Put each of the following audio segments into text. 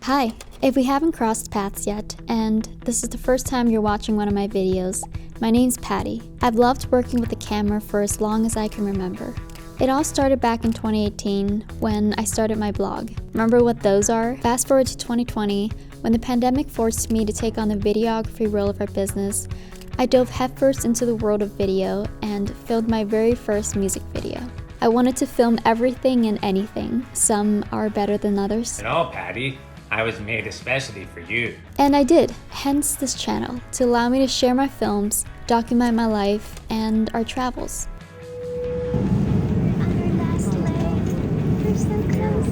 Hi, if we haven't crossed paths yet, and this is the first time you're watching one of my videos, my name's Patty. I've loved working with the camera for as long as I can remember. It all started back in 2018 when I started my blog. Remember what those are? Fast forward to 2020, when the pandemic forced me to take on the videography role of our business, I dove headfirst into the world of video and filmed my very first music video. I wanted to film everything and anything. Some are better than others. No, Patty. I was made especially for you. And I did, hence this channel, to allow me to share my films, document my life, and our travels. Our last leg. We're so close.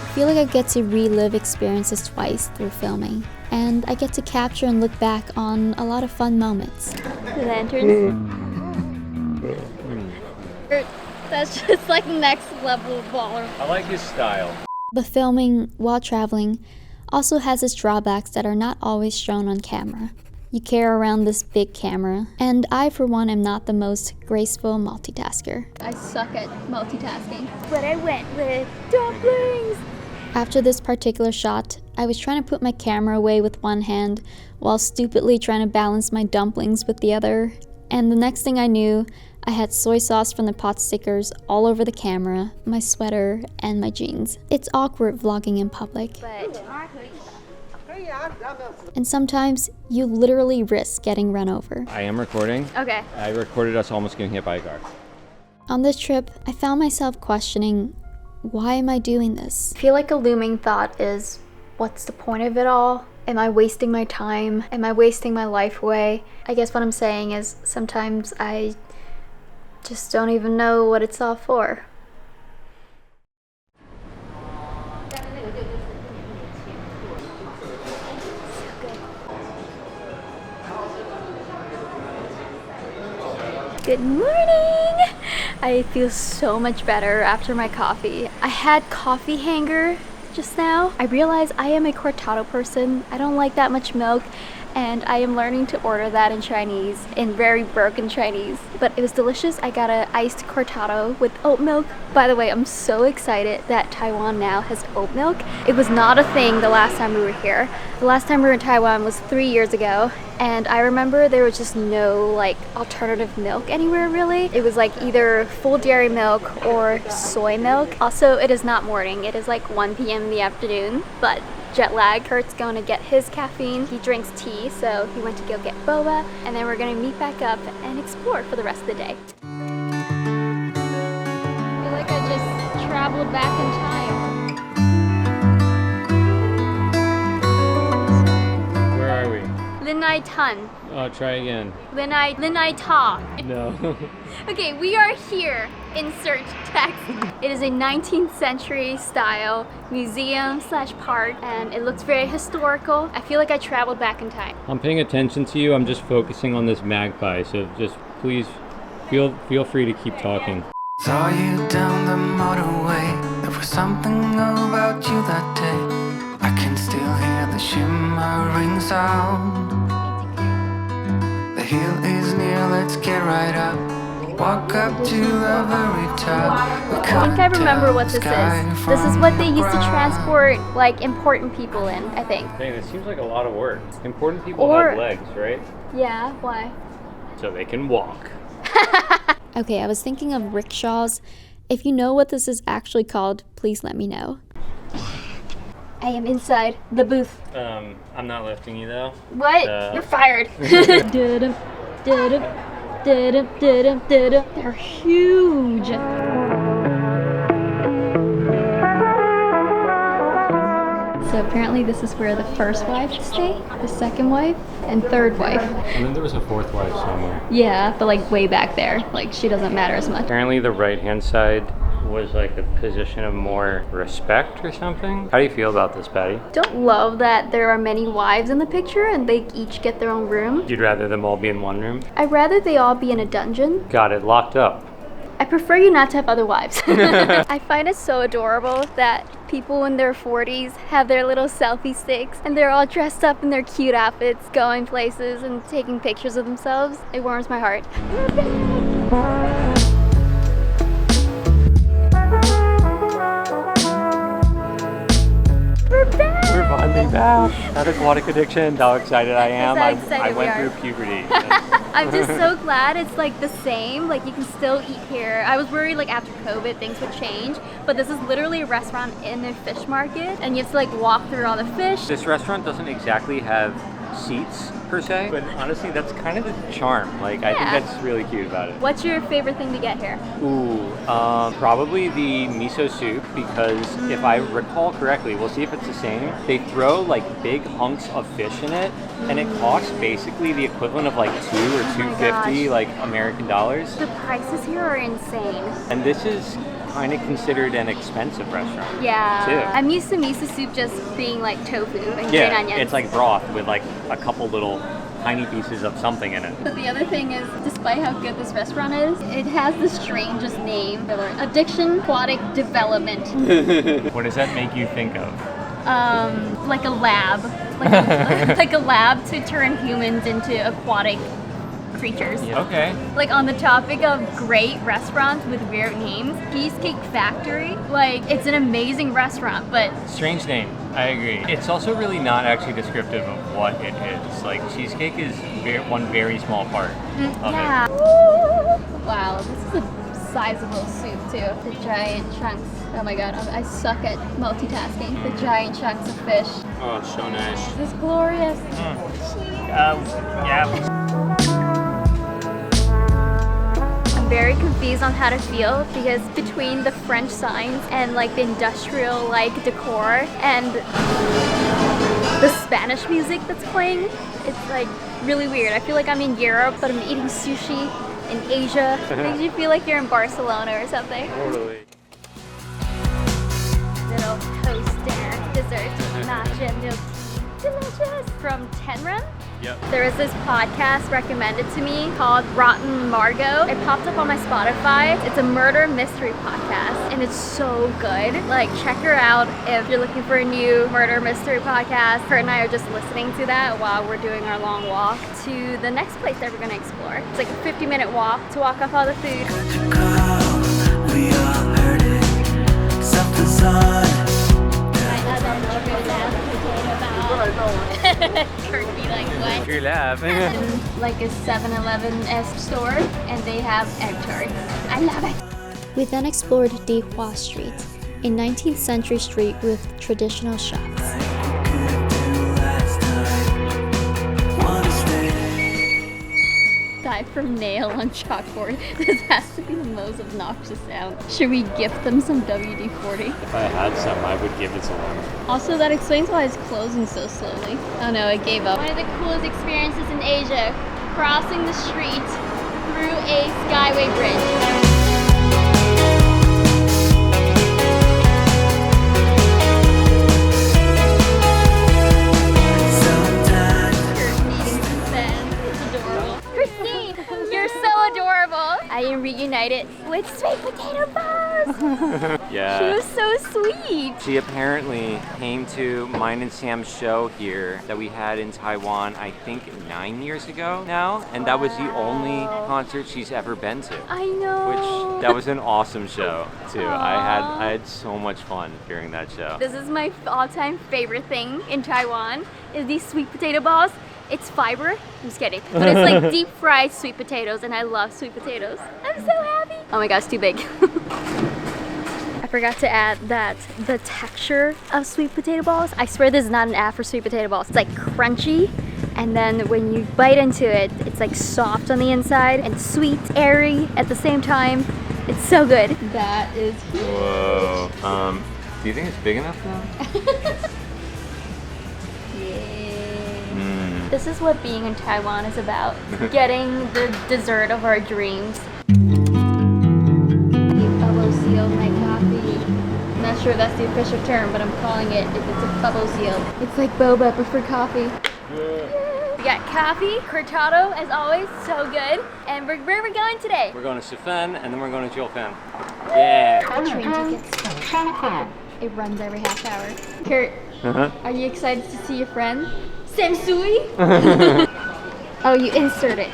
I feel like I get to relive experiences twice through filming, and I get to capture and look back on a lot of fun moments. Lanterns. That's just like next level baller. I like his style. But filming while traveling also has its drawbacks that are not always shown on camera. You carry around this big camera, and I for one am not the most graceful multitasker. I suck at multitasking. But I went with dumplings. After this particular shot, I was trying to put my camera away with one hand while stupidly trying to balance my dumplings with the other. And the next thing I knew, I had soy sauce from the pot stickers all over the camera, my sweater, and my jeans. It's awkward vlogging in public. And sometimes you literally risk getting run over. I am recording. Okay. I recorded us almost getting hit by a car. On this trip, I found myself questioning, why am I doing this? I feel like a looming thought is, what's the point of it all? Am I wasting my time? Am I wasting my life away? I guess what I'm saying is sometimes I just don't even know what it's all for. Good morning! I feel so much better after my coffee. I had coffee hanger just now. I realize I am a cortado person. I don't like that much milk, and I am learning to order that in Chinese, in very broken Chinese. But it was delicious. I got an iced cortado with oat milk. By the way, I'm so excited that Taiwan now has oat milk. It was not a thing the last time we were here. The last time we were in Taiwan was 3 years ago, and I remember there was just no like alternative milk anywhere really. It was like either full dairy milk or soy milk. Also, it is not morning. It is like 1 p.m. in the afternoon, but jet lag. Kurt's going to get his caffeine. He drinks tea, so he went to go get boba, and then we're going to meet back up and explore for the rest of the day. I feel like I just traveled back in time. Where are we? Lin An Tai. Oh, try again. Lin An Tai. No. Okay, we are here in Search, Texas. It is a 19th century style museum slash park, and it looks very historical. I feel like I traveled back in time. I'm paying attention to you. I'm just focusing on this magpie, so just please feel free to keep talking. Saw you down the motorway. There was something about you that day. I can still hear the shimmering sound. The hill is near, let's get right up. Walk up to the very top. I think I remember what this is. This is what they used to transport like important people in, I think. Dang, this seems like a lot of work. Important people have legs, right? Yeah, why? So they can walk. Okay, I was thinking of rickshaws. If you know what this is actually called, please let me know. I am inside the booth. I'm not lifting you though. What? You're fired. They're huge. So apparently this is where the first wife stayed, the second wife, and third wife. I think there was a fourth wife somewhere. Yeah, but like way back there. Like she doesn't matter as much. Apparently the right-hand side was like a position of more respect or something. How do you feel about this, Patty? Don't love that there are many wives in the picture and they each get their own room. You'd rather them all be in one room? I'd rather they all be in a dungeon. Got it, locked up. I prefer you not to have other wives. I find it so adorable that people in their 40s have their little selfie sticks and they're all dressed up in their cute outfits, going places and taking pictures of themselves. It warms my heart. I'm back. That aquatic addiction. How excited I am. That's how excited I we went are. through puberty. I'm just so glad it's like the same. Like you can still eat here. I was worried like after COVID things would change, but this is literally a restaurant in a fish market, and you have to like walk through all the fish. This restaurant doesn't exactly have seats per se, but honestly that's kind of the charm. Like I Yeah. think that's really cute about it. What's your favorite thing to get here? Ooh, probably the miso soup, because if I recall correctly, we'll see if it's the same. They throw like big hunks of fish in it, and it costs basically the equivalent of like $2 or $2.50 gosh. like American dollars. The prices here are insane. And this is kind of considered an expensive restaurant. Yeah. Too. I'm used to miso soup just being like tofu and green Yeah, onions. it's like broth with like a couple little tiny pieces of something in it. But the other thing is, despite how good this restaurant is, it has the strangest name ever. Aquatic Development. What does that make you think of? Like a lab. Like a lab to turn humans into aquatic creatures. Okay. Like on the topic of great restaurants with weird names, Cheesecake Factory, like it's an amazing restaurant, but Strange name. I agree. It's also really not actually descriptive of what it is. Like cheesecake is one very small part of yeah. it. Wow, this is a sizable soup too. The giant chunks. Oh my god, I suck at multitasking. The giant chunks of fish. Oh, so nice. This is glorious. Yeah. I'm very confused on how to feel because between the French signs and like the industrial like decor and the Spanish music that's playing, it's like really weird. I feel like I'm in Europe, but I'm eating sushi in Asia. It makes you feel like you're in Barcelona or something. Totally. Little toast dinner, dessert, matcha milk tea, delicious. From Tenran. Yep. There was this podcast recommended to me called Rotten Margot. It popped up on my Spotify. It's a murder mystery podcast and it's so good. Like check her out if you're looking for a new murder mystery podcast. Kurt and I are just listening to that while we're doing our long walk to the next place that we're gonna explore. It's like a 50-minute walk to walk off all the food. We all heard it. Something's on. Kurt be like, what? You're laughing. Like a 7-Eleven-esque store, and they have egg tarts. I love it. We then explored Dihua Street, a 19th century street with traditional shops. Dive from nail on chalkboard. This has to be the most obnoxious sound. Should we gift them some WD-40? If I had some, I would give it to them. Also, that explains why it's closing so slowly. Oh no, it gave up. One of the coolest experiences in Asia, crossing the street through a skyway bridge. I am reunited with sweet potato balls. Yeah. She was so sweet. She apparently came to mine and Sam's show here that we had in Taiwan, I think 9 years ago now, and that was the only concert she's ever been to. I know. Which that was an awesome show too. I had so much fun during that show. This is my all-time favorite thing in Taiwan is these sweet potato balls. It's fiber. I'm just kidding. But it's like deep fried sweet potatoes and I love sweet potatoes. I'm so happy. Oh my god, it's too big. I forgot to add that the texture of sweet potato balls, I swear this is not an ad for sweet potato balls. It's like crunchy and then when you bite into it, it's like soft on the inside and sweet, airy at the same time. It's so good. That is huge. Whoa. Do you think it's big enough now? This is what being in Taiwan is about. Getting the dessert of our dreams. Bubble seal my coffee. I'm not sure that's the official term, but I'm calling it if it's a bubble seal. It's like boba, but for coffee. We got coffee, cortado, as always, so good. And where are we going today? We're going to Shifen and then we're going to Jiufen. Yeah. Train tickets. It runs every half hour. Kurt, are you excited to see your friend? Samsui? Oh, you insert it.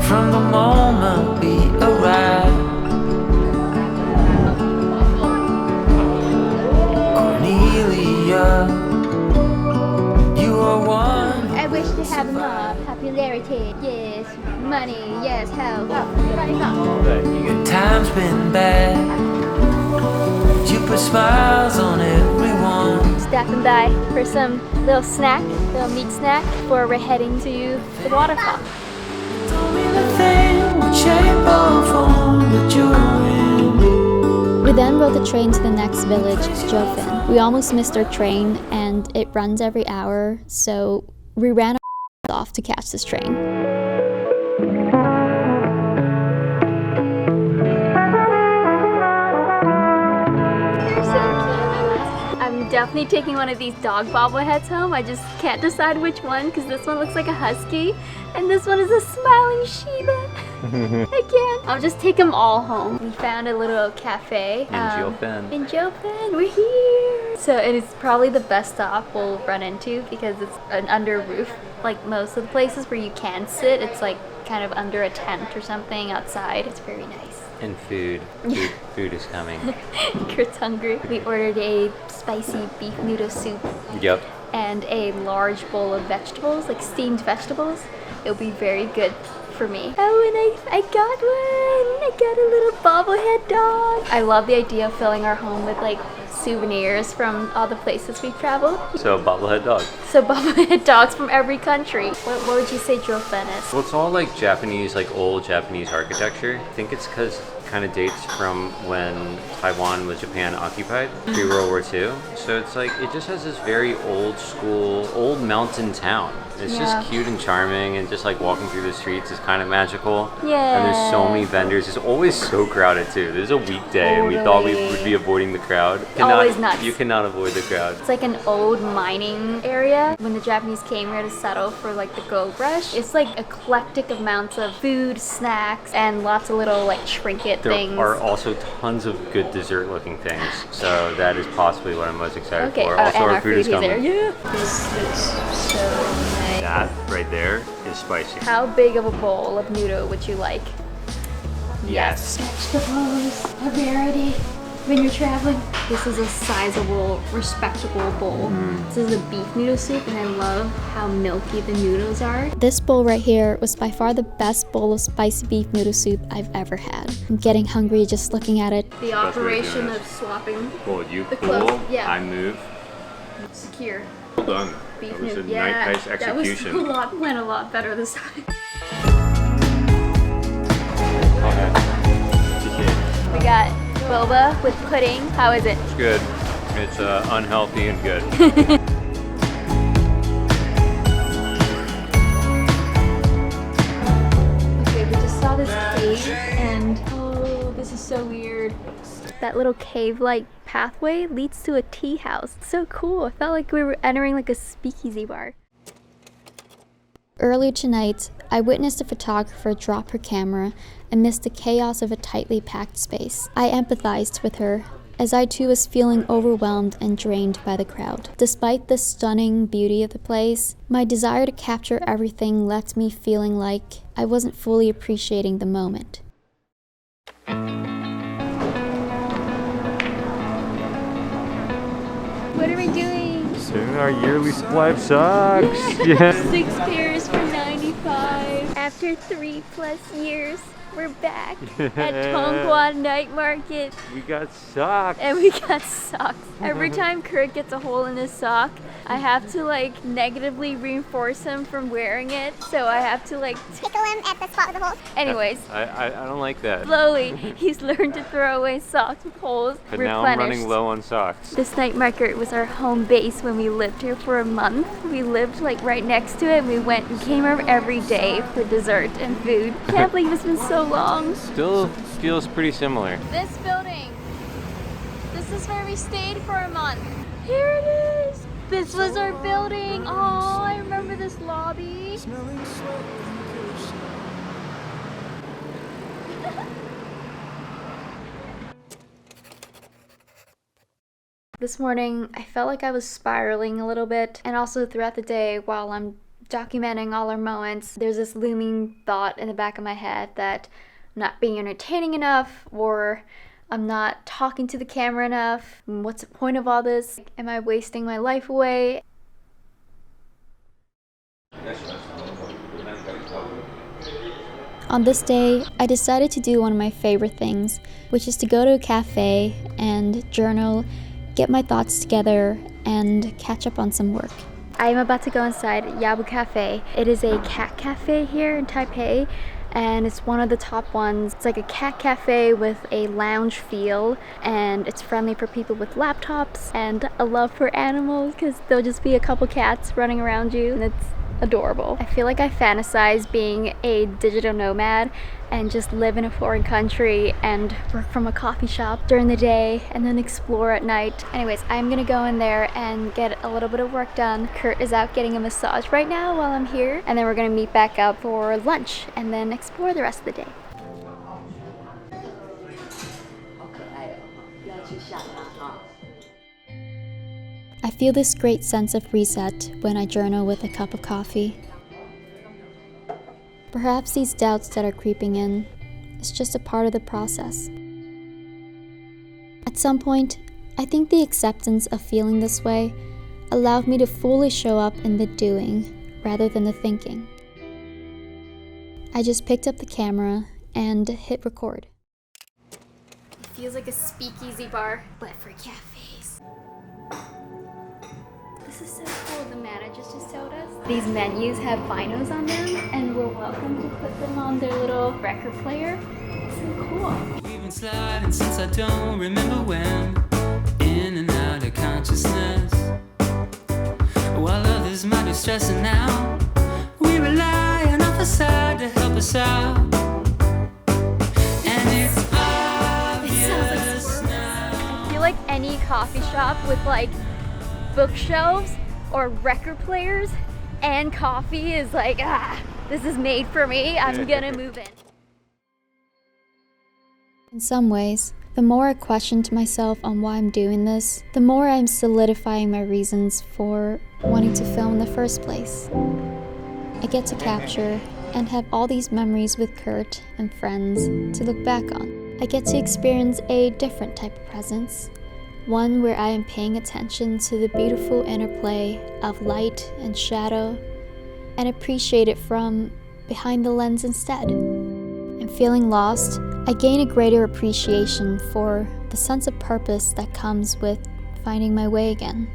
from the moment we arrived. Cornelia, you are one. I wish to have more popularity. Yes, money. Yes, health. Time's been bad. You put smiles on everyone. Stopping by for some little snack, little meat snack before we're heading to the waterfall. Told me the thing would shape or form that you're in. We then rode the train to the next village, Jiufen. We almost missed our train, and it runs every hour, so we ran our off to catch this train. I'm definitely taking one of these dog bobbleheads home. I just can't decide which one because this one looks like a husky and this one is a smiling Shiba. I can't. I'll just take them all home. We found a little cafe. In Jiufen. In Jiufen, we're here. So and it's probably the best stop we'll run into because it's an under roof. Like most of the places where you can sit, it's like kind of under a tent or something outside. It's very nice. And food. Food is coming. Kurt's hungry. We ordered a spicy beef noodle soup Yep. and a large bowl of vegetables, like steamed vegetables. It'll be very good for me. Oh, and I got one! I got a little bobblehead dog. I love the idea of filling our home with like souvenirs from all the places we've traveled. So bobblehead dog. So bobblehead dogs from every country. What would you say Jiufen is? Well, it's all like Japanese, like old Japanese architecture. I think it's because it kind of dates from when Taiwan was Japan occupied pre-World War II. So it's like, it just has this very old school, old mountain town. It's just cute and charming, and just like walking through the streets is kind of magical. Yeah. And there's so many vendors. It's always so crowded too. This is a weekday and we thought we would be avoiding the crowd. Always nuts. You cannot avoid the crowd. It's like an old mining area. When the Japanese came here to settle for like the gold rush, it's like eclectic amounts of food, snacks, and lots of little like trinket things. There are also tons of good dessert looking things. So that is possibly what I'm most excited Okay, for. Also and our food is coming. there. Yeah. This looks so nice. That right there is spicy. How big of a bowl of noodle would you like? Yes. Vegetables, a rarity when you're traveling. This is a sizable, respectable bowl. This is a beef noodle soup, and I love how milky the noodles are. This bowl right here was by far the best bowl of spicy beef noodle soup I've ever had. I'm getting hungry just looking at it. The operation of swapping Well, you the pull, clothes, yeah. I move. secure. Well done. Beef That was a noodle. Yeah, nice execution. that went a lot better this time. We got boba with pudding. How is it? It's good. It's unhealthy and good. Okay, we just saw this cave and oh, this is so weird. That little cave-like pathway leads to a tea house. It's so cool. I felt like we were entering like a speakeasy bar. Earlier tonight, I witnessed a photographer drop her camera amidst the chaos of a tightly packed space. I empathized with her, as I too was feeling overwhelmed and drained by the crowd. Despite the stunning beauty of the place, my desire to capture everything left me feeling like I wasn't fully appreciating the moment. What are we doing? Doing our yearly supply of socks. Yeah. 6 pairs for 95. After 3+ years, we're back at Tonghua Night Market. We got socks. And we got socks. Every time Kurt gets a hole in his sock, I have to like negatively reinforce him from wearing it. So I have to like Tickle him at the spot with the hole. anyways, I don't like that. slowly he's learned to throw away socks with holes. But now I'm running replenished. low on socks. This night market was our home base when we lived here for a month. We lived like right next to it. We came here every day for dessert and food. Can't believe it's been so long. Still feels pretty similar. This building. This is where we stayed for a month. Here it is. This was our building. Oh, I remember this lobby. This morning, I felt like I was spiraling a little bit, and also throughout the day while I'm documenting all our moments. There's this looming thought in the back of my head that I'm not being entertaining enough, or I'm not talking to the camera enough. What's the point of all this? Am I wasting my life away? On this day, I decided to do one of my favorite things, which is to go to a cafe and journal, get my thoughts together, and catch up on some work. I am about to go inside Yaboo Cafe. It is a cat cafe here in Taipei, and it's one of the top ones. It's like a cat cafe with a lounge feel, and it's friendly for people with laptops and a love for animals, because there'll just be a couple cats running around you, and it's adorable. I feel like I fantasize being a digital nomad and just live in a foreign country and work from a coffee shop during the day and then explore at night. Anyways, I'm gonna go in there and get a little bit of work done. Kurt is out getting a massage right now while I'm here, and then we're gonna meet back up for lunch and then explore the rest of the day. I feel this great sense of reset when I journal with a cup of coffee. Perhaps these doubts that are creeping in is just a part of the process. At some point, I think the acceptance of feeling this way allowed me to fully show up in the doing rather than the thinking. I just picked up the camera and hit record. It feels like a speakeasy bar, but for cafes. This is so cool. The managers just told us these menus have vinyls on them, and we're welcome to put them on their little record player. It's so cool. We've been sliding since I don't remember when, in and out of consciousness. While others might be stressing out, we rely on our facade to help us out. And it's obvious now. I feel like any coffee shop with like bookshelves or record players and coffee is like, this is made for me. I'm gonna move in. In some ways, the more I questioned myself on why I'm doing this, the more I'm solidifying my reasons for wanting to film in the first place. I get to capture and have all these memories with Kurt and friends to look back on. I get to experience a different type of presence, one where I am paying attention to the beautiful interplay of light and shadow and appreciate it from behind the lens instead. And feeling lost, I gain a greater appreciation for the sense of purpose that comes with finding my way again.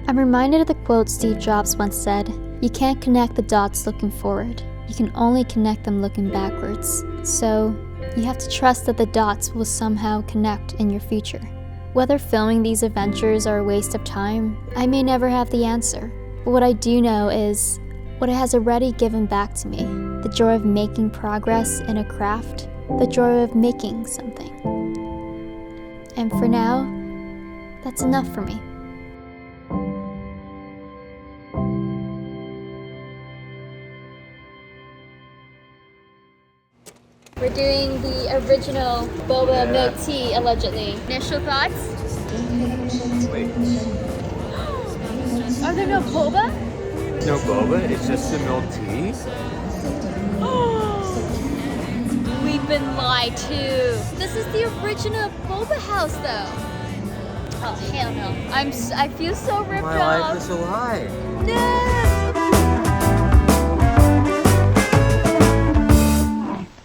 I'm reminded of the quote Steve Jobs once said, "You can't connect the dots looking forward. You can only connect them looking backwards. So you have to trust that the dots will somehow connect in your future." Whether filming these adventures are a waste of time, I may never have the answer. But what I do know is what it has already given back to me. The joy of making progress in a craft, the joy of making something. And for now, that's enough for me. We're doing the original boba milk tea, allegedly. Initial thoughts? Are there no boba? No boba, it's just the milk tea. We've been lied to. This is the original boba house, though. Oh hell no! I feel so ripped off. My life is a lie. No.